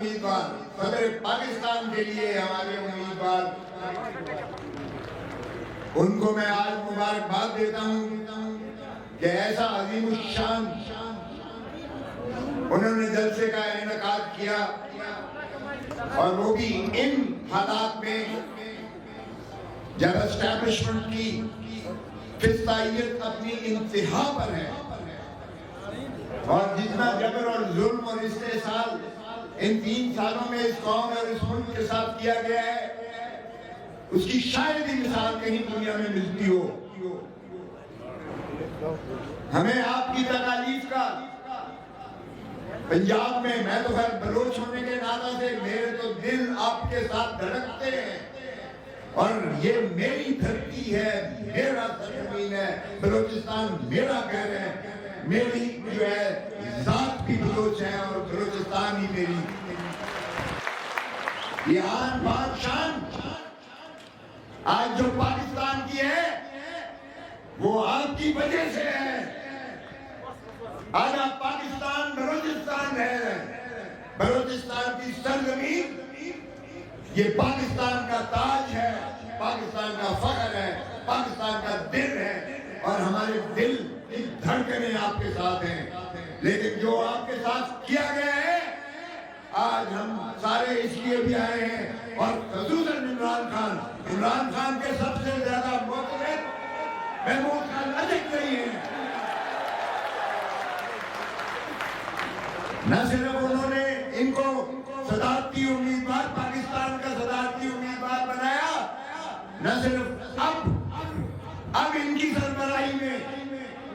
امیدوار صدر پاکستان کے لیے ہمارے امیدوار ان کو میں آج مبارکباد دیتا ہوں کہ ایسا عظیم الشان انہوں نے جلسے کا انعقاد کیا اور وہ بھی ان حالات میں جب اسٹیبلشمنٹ کی فسطائیت اپنی انتہا پر ہے اور جتنا جبر اور ظلم اور استحصال ان 3 سالوں میں اس قوم اور اس ملک کے ساتھ کیا گیا ہے اس کی شاید ہی مثال کہیں دنیا میں ملتی ہو. ہمیں آپ کی تکالیف کا پنجاب میں تو خیر بلوچ ہونے کے ناطے سے میرے تو دل آپ کے ساتھ دھڑکتے ہیں اور یہ میری دھرتی ہے, میرا سرزمین ہے, بلوچستان میرا گھر ہے, میری جو ہے ذات بھی بلوچ ہے اور بلوچستان ہی میری. یہ آن بان شان آج جو پاکستان کی ہے وہ آپ کی وجہ سے ہے. آج آپ پاکستان بلوچستان ہے, بلوچستان کی سرزمین یہ پاکستان کا تاج ہے, پاکستان کا فخر ہے, پاکستان کا دل ہے اور ہمارے دل کی دھڑکنیں آپ کے ساتھ ہیں. لیکن جو آپ کے ساتھ کیا گیا ہے آج ہم سارے اس لیے بھی آئے ہیں اور خصوصاً عمران خان کے سب سے زیادہ معتمد محمود خان اجک نہیں ہیں. نہ صرف انہوں نے ان کو صدارتی امیدوار, پاکستان کا صدارتی امیدوار بنایا, نہ صرف اب ان کی سربراہی میں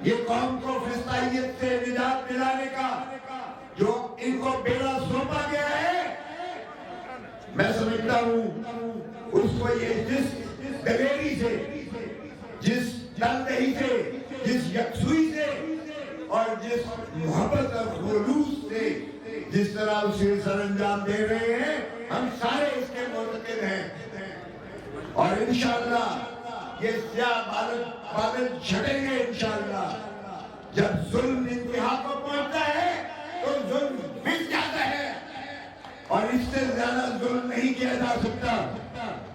یہ قوم کو فسطائیت سے نجات دلانے کا جو ان کو بیڑا سونپا گیا ہے میں سمجھتا ہوں اس کو یہ جس دلیری سے, جس تندہی سے, جس یکسوئی سے اور جس محبت اور خلوص سے جس طرح اسے سر انجام دے رہے ہیں ہم سارے اس کے معتقد ہیں. اور انشاءاللہ یہ سیاہ بادل چھٹیں گے انشاءاللہ. جب ظلم انتہا کو پہنچتا ہے تو ظلم مٹ جاتا ہے اور اس سے زیادہ ظلم نہیں کیا جا سکتا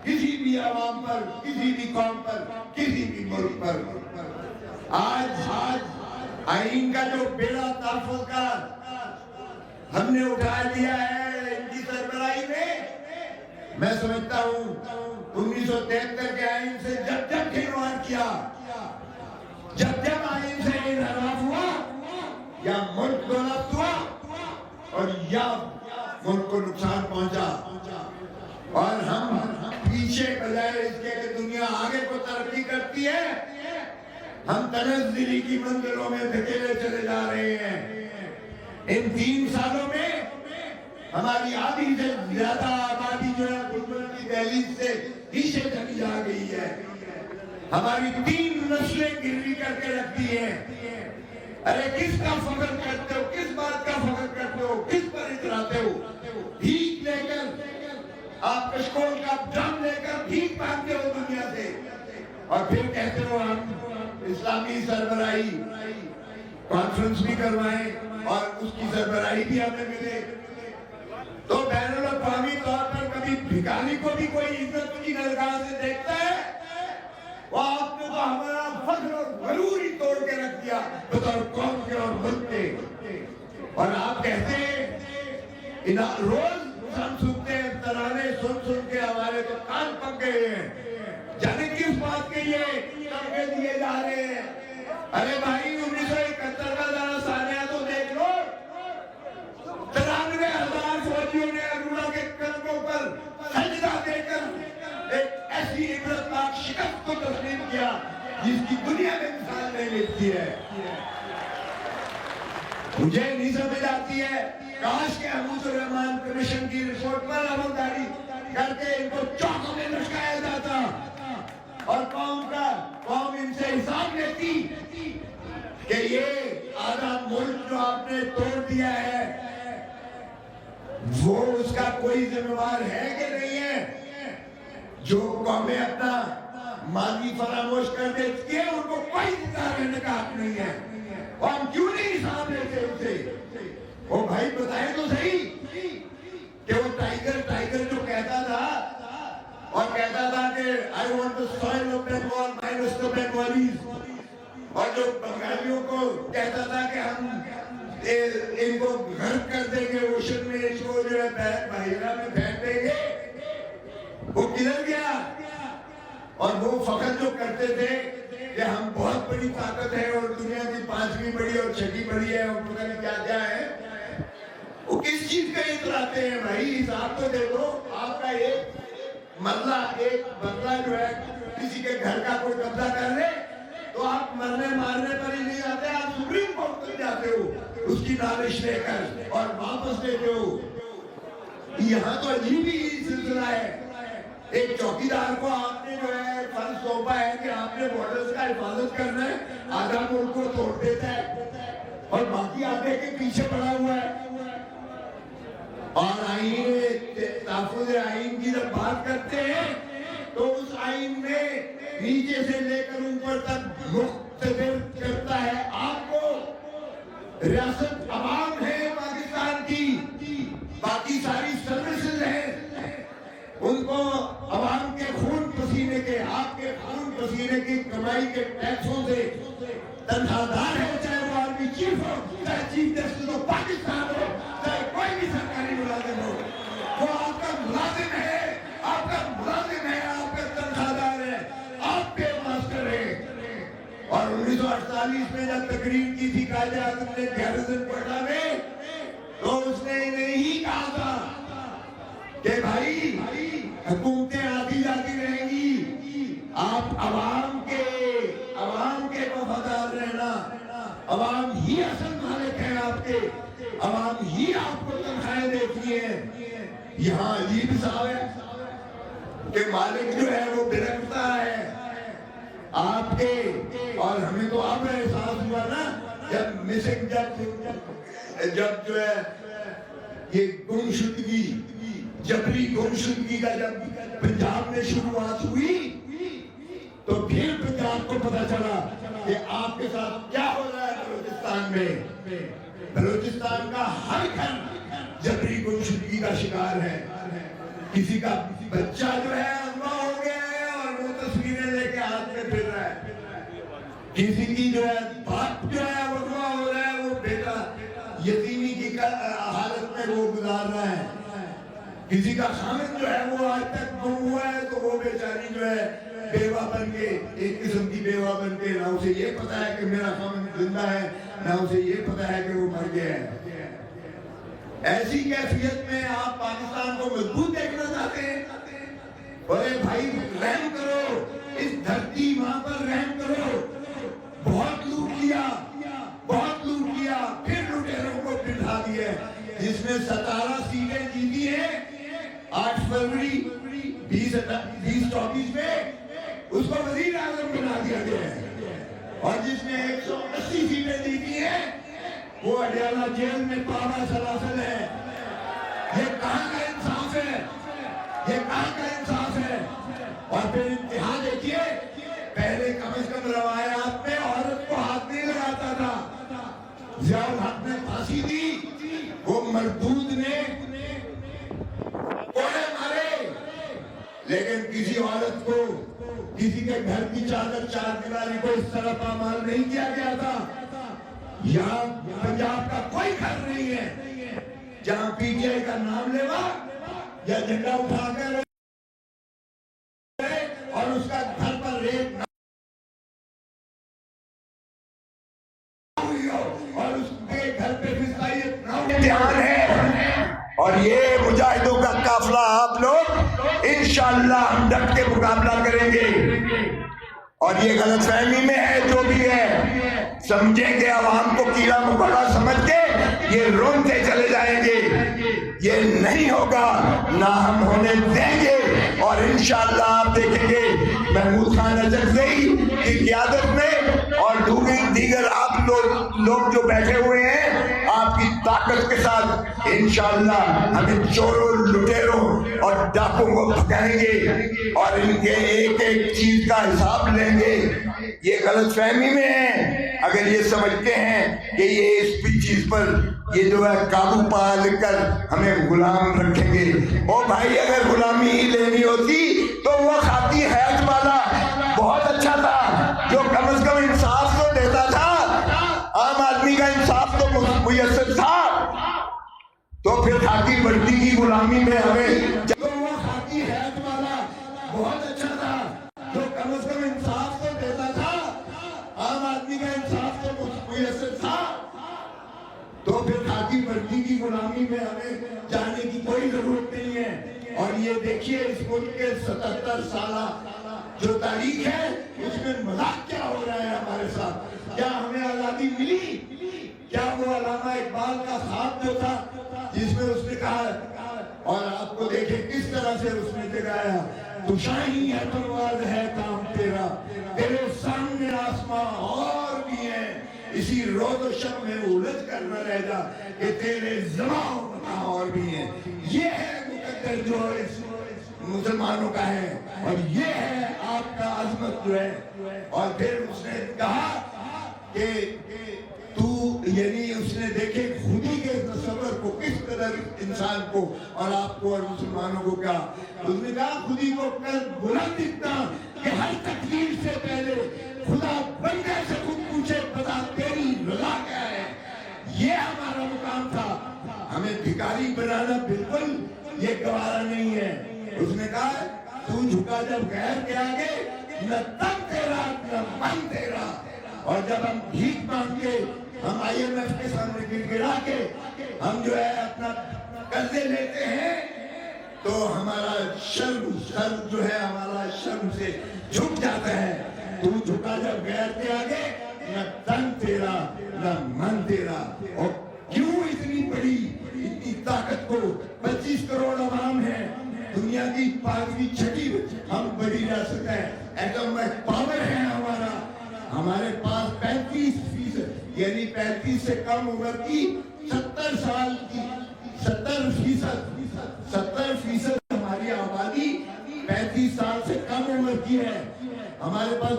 کسی بھی عوام پر, کسی بھی قوم پر, کسی بھی ملک پر. آج آئین کا جو بیڑا تحفظ کا ہم نے اٹھا لیا ہے ان کی سربراہی میں سمجھتا ہوں 1973 کے آئین سے جب کھلواڑ کیا, جب آئین سے انحراف ہوا یا ملک دولت ہوا اور یا ملک کو نقصان پہنچا اور ہم پیچھے بجائے اس کے کہ دنیا آگے کو ترقی کرتی ہے ہم تنزلی کی منزلوں میں دھکیلے چلے جا رہے ہیں. ان 3 سالوں میں ہماری آدھی سے زیادہ آبادی جو ہے بلبل کی دہلیز سے پیچھے چلی جا گئی ہے. ہماری 3 نسلیں گروی کر کے رکھ دی ہیں. ارے کس کا فخر کرتے ہو, کس بات کا فخر کرتے ہو, کس پر اتراتے ہو؟ بھیک لے کر آپ کشکول کا ڈرم لے کر بھیک مانگتے ہو دنیا سے اور پھر کہتے ہو ہم اسلامی سربراہی کانفرنس بھی کروائیں اور اس کی سربراہی بھی ہمیں ملے. تو بین الاقوامی طور پر کبھی بھکاری کو بھی کوئی عزت کی نگاہ سے دیکھتا ہے؟ وہ آپ نے تو ہمارا فخر اور غرور ہی توڑ کے رکھ دیا بطور قوم کے اور ملک کے. اور آپ کہتے ہیں روز ہم سنتے ہیں ترانے سن کے ہمارے تو کان پک گئے ہیں, جانے کس بات کے یہ تمغے دیے جا رہے ہیں. ارے بھائی 1971 کا ذرا سانیہ تو دیکھ لو, 93,000 فوجیوں نے ارورا کے کندھوں پر سجدہ دے کر ایک ایسی عبرتناک شکست کو تسلیم کیا جس کی دنیا میں مثال نہیں ملتی ہے. مجھے نہیں سمجھ آتی ہے کاش کہ حمود الرحمان کمیشن کی رپورٹ پر عملداری کر کے ان کو چوکوں میں لٹکایا جاتا اور قوم ان سے حساب لیتی کہ یہ آدھا ملک جو آپ نے توڑ دیا ہے وہ اس کا کوئی ذمہ دار ہے کہ نہیں ہے. جو قومیں اپنا ماضی فراموش کر دیتی ہیں ان کو کوئی ذمہ رہنے کا حق نہیں ہے. اور ہم کیوں نہیں حساب لیتے ان سے؟ وہ بھائی بتائیں تو صحیح کہ وہ ٹائیگر جو کہتا تھا اور کہتا تھا کہ I want the soil of Bengal minus the Bengalis، اور جو بنگالیوں کو کہتا تھا کہ ہم ان کو غرق کر دیں گے اوشن میں، اس کو جو ہے بحیرہ میں پھینک دیں گے، وہ کدھر گیا؟ اور وہ فخر جو کرتے تھے کہ ہم بہت بڑی طاقت ہے اور دنیا کی 5ویں بڑی اور 6ویں بڑی ہے اور پتہ نہیں کیا کیا ہے، وہ کس چیز کا اتراتے ہیں بھائی؟ حساب تو دیکھو، آپ کا ایک بندہ جو ہے کسی کے گھر کا کوئی قبضہ کر لے تو آپ مرنے مارنے پر ہی نہیں آتے، آپ سپریم کورٹ تک جاتے ہو اس کی نالش لے کر اور واپس لیتے ہو۔ یہاں تو عجیب ہی سلسلہ ہے۔ ایک چوکیدار کو آپ نے جو ہے فرض سونپا ہے کہ آپ نے بارڈرز کا حفاظت کرنا ہے، آدھا ملک کو توڑ دیتا ہے اور باقی آدھے کے پیچھے پڑا ہوا ہے۔ اور تحفظ آئین کی جب بات کرتے ہیں تو اس آئین میں نیچے سے لے کر اوپر تک مختصر کرتا ہے آپ کو۔ ریاست عوام ہے پاکستان کی، باقی ساری سروسز ہیں، ان کو عوام کے خون پسینے کے، آپ کے خون پسینے کی کمائی کے ٹیکسوں سے تنخواہ دار ہے، چاہے وہ آرمی چیف ہو، چاہے چیف جسٹس ہو پاکستان ہو، چاہے کوئی بھی سرکاری ملازم ہو، وہ آپ کا ملازم ہے، آپ کا ملازم ہے، آپ کا تنخواہ دار ہے، آپ کے ماسٹر ہے۔ اور 1948 میں جب تقریر کی تھی قائد اعظم نے گیرزن کوئٹہ میں، تو اس نے انہیں ہی کہا تھا کہ بھائی حکومتیں آتی جاتی رہیں گی، آپ عوام کے وفادار رہنا، عوام ہی اصل مالک ہے آپ کے، عوام ہی آپ کو تنخواہیں دیتی ہیں۔ یہاں عجیب صاحب ہے کہ مالک جو ہے وہ برکتا ہے آپ کے، اور ہمیں تو اب احساس ہوا نا جب مسنگ جب جو ہے یہ گمشدگی، جبری گمشدگی کا جب پنجاب میں شروعات ہوئی تو پھر پنجاب کو پتا چلا کہ آپ کے ساتھ کیا ہو رہا ہے بلوچستان میں۔ بلوچستان کا ہر گھر جبری گمشدگی کا شکار ہے، کسی کا بچہ جو ہے اغوا ہو گیا ہے اور وہ تصویریں لے کے ہاتھ میں پھر رہا ہے، کسی کی جو ہے باپ جو ہے اغوا ہو رہا ہے، وہ بیٹا یتیمی کی حالت میں وہ گزار رہا ہے، کسی کا خامد جو ہے وہ آج تک گم ہوا ہے تو وہ بیچاری جو ہے بیوہ بن کے، ایک قسم کی بیوہ بن کے، نہ اسے یہ پتا ہے کہ میرا خامد زندہ ہے، نہ اسے یہ پتا ہے کہ وہ مر گیا ہے۔ ایسی کیفیت میں آپ پاکستان کو مضبوط دیکھنا چاہتے ہیں؟ ارے بھائی رحم کرو، اس دھرتی ماں پر رحم کرو۔ بہت لوٹ لیا، پھر لٹیروں کو بٹھا دیا، جس نے 17 سیٹیں جیتی ہیں 8 فروری 2024 میں، اس کو وزیر اعظم بنا دیا گیا ہے، اور جس نے 180 سیٹیں جیتی ہیں وہ اڈیالہ جیل میں پاوا سلاسل ہے۔ یہ کہاں کا انصاف ہے؟ یہ کہاں کا انصاف ہے؟ اور پھر انتہا دیکھیے، پہلے کم از کم روایات میں عورت کو ہاتھ نہیں لگاتا تھا، ضیاء الحق نے پھانسی دی، وہ مردود نے کوڑے مارے، لیکن کسی عورت کو، کسی کے گھر کی چادر چار دیواری کو اس طرح پامال نہیں کیا گیا تھا۔ یہاں پنجاب کا کوئی گھر نہیں ہے جہاں پی ٹی آئی کا نام لیوا یا جھنڈا اٹھا کر اور اس کا گھر پر ریپ نہ ہوئی ہو اور اس کے گھر پہ فسائیت نہ ہوئی۔ دھیان ہے، اور یہ مجاہدوں کا قافلہ آپ لوگ انشاءاللہ ہم ڈٹ کے مقابلہ کریں گے، اور یہ غلط فہمی میں ہے جو بھی ہے، سمجھیں کہ عوام کو کیڑا مکوڑا سمجھ کے یہ روتے چلے جائیں گے، یہ نہیں ہوگا، نہ ہم ہونے دیں گے۔ اور انشاءاللہ آپ دیکھیں گے محمود خان اجرزئی کی قیادت میں اور دیگر آپ لوگ جو بیٹھے ہوئے ہیں آپ کی طاقت کے ساتھ انشاءاللہ ہمیں چوروں، لٹیروں اور ڈاکوں کو بھگائیں گے اور ان کے ایک ایک چیز کا حساب لیں گے۔ یہ غلط فہمی میں ہے، اگر یہ سمجھتے ہیں کہ یہ اس بھی چیز پر یہ جو ہے قابو پا کر ہمیں غلام رکھیں گے. او بھائی اگر غلامی ہی لینی ہوتی تو وہ خاطی حیض والا بہت اچھا تھا جو کم از کم انصاف تو دیتا تھا, عام آدمی کا انصاف تو میسر تھا. تو پھر خاطی بڑھتی کی غلامی میں ہمیں جو وہ خاطی حیض والا بہت اچھا تھا جو کم از کم انصاف تو دیتا تھا, عام آدمی کا انصاف تو میسر تھا. تو پھر خاطی بڑھتی کی غلامی میں ہمیں جانے کی کوئی ضرورت نہیں ہے. اور یہ دیکھیے اس ملک کے 77 سالہ جو تاریخ ہے اس میں مذاق کیا ہو رہا ہے ہمارے ساتھ. کیا ہمیں آزادی ملی؟ کیا وہ علامہ اقبال کا خواب جو تھا جس میں اس نے کہا, اور آپ کو دیکھیں کس طرح سے اس نے جگایا, تو شاہی ہے پرواز ہے کام تیرا, تیرے سامنے آسمان اور بھی ہے, اسی روز و شب میں الجھ کر نہ رہ جا کہ تیرے زمان اور بھی ہیں. یہ ہے مقدر جو اس مسلمانوں کا ہے, اور یہ ہے آپ کا عظمت جو ہے. اور پھر اس نے کہا کہ تو یعنی اس نے دیکھے خودی کے تصور کو کس قدر انسان کو اور آپ کو اور مسلمانوں کو کیا, اس نے کہا خودی کو کر بلند اتنا کہ ہر تقدیر سے پہلے خدا بندے سے خود پوچھے بتا تیری رضا کیا ہے. یہ ہمارا مقام تھا. ہمیں بھکاری بنانا بالکل یہ گوارا نہیں ہے. اس نے کہا تو جھکا جب غیر کے آگے نہ تن تیرا نہ من تیرا, اور جب ہم بھیک مانگ کے ہم IMF کے سامنے گر گرا کے ہم جو ہے اپنا قرضے لیتے ہیں تو ہمارا شرم سر جو ہے ہمارا شرم سے جھک جاتا ہے. تو جھکا جب غیر کے آگے نہ تن تیرا نہ من تیرا. اور کیوں اتنی بڑی اتنی طاقت کو 25 کروڑ عوام ہے, دنیا کی 5ویں 6ٹھی ہم بڑی ریاست ہے, ایٹم پاور ہے ہمارا, ہمارے پاس 35% یعنی 35 سے کم عمر کی 70 سال کی 70% ہماری آبادی 35 سال سے کم عمر کی ہے. ہمارے پاس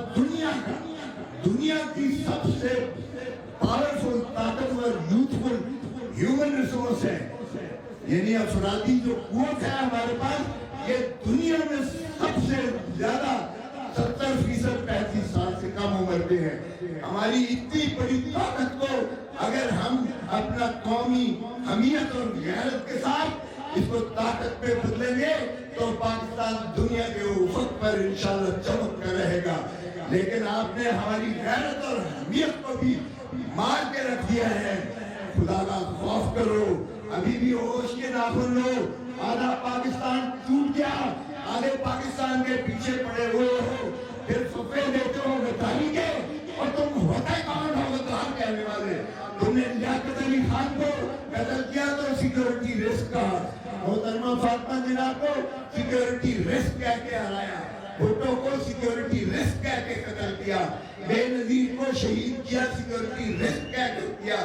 دنیا کی سب سے پاورفل طاقتور یوتھفل ہیومن ریسورس ہے, یعنی افرادی جو قوت ہے ہمارے پاس یہ دنیا میں سب سے زیادہ 70% 35 سال سے کم عمر پہ ہے. ہماری اتنی بڑی طاقت کو اگر ہم اپنا قومی حمیت اور غیرت کے ساتھ اس کو طاقت پہ بدلیں گے تو پاکستان دنیا کے افق پر انشاءاللہ چمک کر رہے گا. لیکن آپ نے ہماری غیرت اور حمیت کو بھی مار کے رکھ دیا ہے. خدا کا خوف کرو, ابھی بھی ہوش کے ناخن لو. آدھا پاکستان ٹوٹ گیا, آدھے پاکستان کے پیچھے پڑے ہوئے ہو, پھر صفے دیتے ہو بتائی کے, اور تم ہوتا کون ہو بتان کہنے والے. تم نے لیاقت علی خان کو قتل کیا تو سیکیورٹی رسک کہا, محترمہ فاطمہ جناح کو سیکیورٹی رسک کہہ کے ہرایا, بھٹو کو سیکیورٹی رسک کہہ کے قتل کیا, بے نظیر کو شہید کیا سیکیورٹی رسک کہہ کے کیا,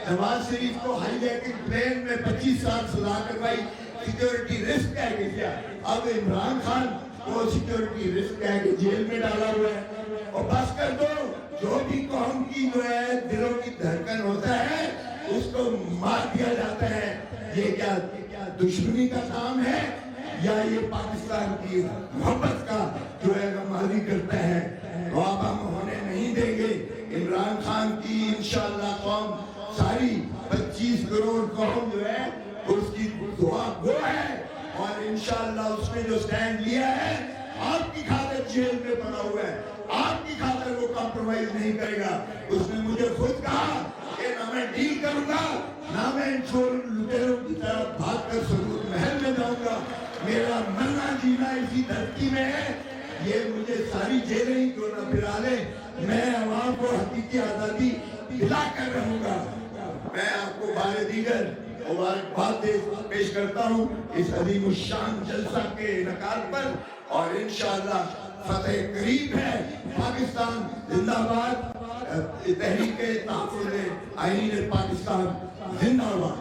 نواز شریف کو ہائی جیکنگ پلین میں 25 سال سزا کروائی سیکیورٹی رسک کہہ کے کیا. اب عمران خان کو سیکیورٹی رسک کہہ کے جیل میں ڈالا ہوا ہے. اور بس کر دو, جو بھی قوم کی جو ہے دلوں کی دھڑکن ہوتا ہے اس کو مار دیا جاتا ہے. یہ کیا دشمنی کا کام ہے یا یہ پاکستان کی محبت کا جو ہے غمازی کرتا ہے؟ تو اب ہم ہونے نہیں دیں گے. عمران خان کی انشاءاللہ قوم ساری 25 کروڑ قوم جو ہے اس کی دعا گو ہے, اور انشاءاللہ اس نے جو سٹینڈ لیا ہے آپ کی خاطر جیل میں پڑا ہوا ہے, آپ کی خاطر وہ کمپرومائز نہیں کرے گا. اس نے مجھے خود کہا کہ نہ میں ڈیل کروں گا نہ میں ان چور لٹیروں کی طرف بھاگ کر سرور محل میں جاؤں گا. میرا مرنا جینا اسی دھرتی میں ہے. یہ مجھے ساری جیلیں ہی کیوں نہ پھرا لے, میں عوام کو حقیقی آزادی دلا کر رہوں گا. میں آپ کو بار دیگر مبارکباد پیش کرتا ہوں اس عظیم الشان جلسہ کے انعقاد پر, اور انشاءاللہ فتح قریب ہے. پاکستان زندہ باد, تحریک تحفظ آئین پاکستان زندہ باد.